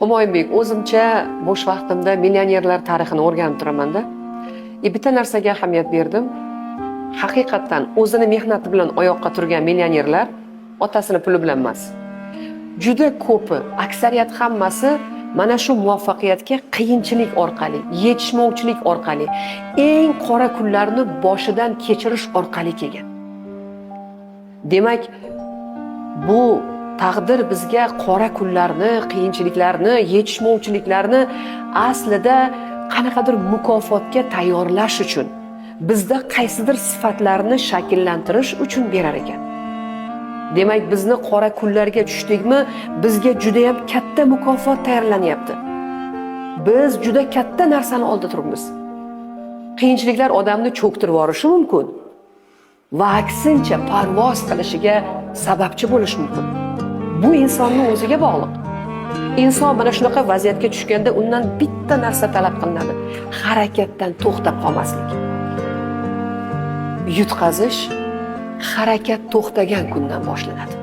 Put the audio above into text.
Humoyinbek, o'zimcha bo'sh vaqtimda millionerlar tarixini o'rganib turaman-da. Bitta narsaga ahamiyat berdim. Haqiqatdan o'zini mehnati bilan oyoqqa turgan millionerlar otasini puli bilan emas. Juda ko'pi, aksariyat hammasi mana shu muvaffaqiyatga qiyinchilik orqali, yetishmovchilik orqali, eng qora kunlarni boshidan kechirish orqali kelgan. Demak, bu taqdir bizga qora kunlarni, qiyinchiliklarni, yetishmovchiliklarni aslida qanaqadir mukofotga tayyorlash uchun, bizda qaysidir sifatlarni shakllantirish uchun berar ekan. Demak, bizni qora kunlarga tushdikmi, bizga juda ham katta mukofot tayyorlanyapti. Biz juda katta narsani oldida turibmiz. Qiyinchiliklar odamni cho'ktirib yuborishi mumkin va aksincha parvoz qilishiga sababchi bo'lishi mumkin. Bu insonning o'ziga bog'liq. Inson mana shunaqa vaziyatga tushganda undan bitta narsa talab qilinadi: harakatdan to'xtab qolmaslik. Yutqazish harakat to'xtagan kundan boshlanadi.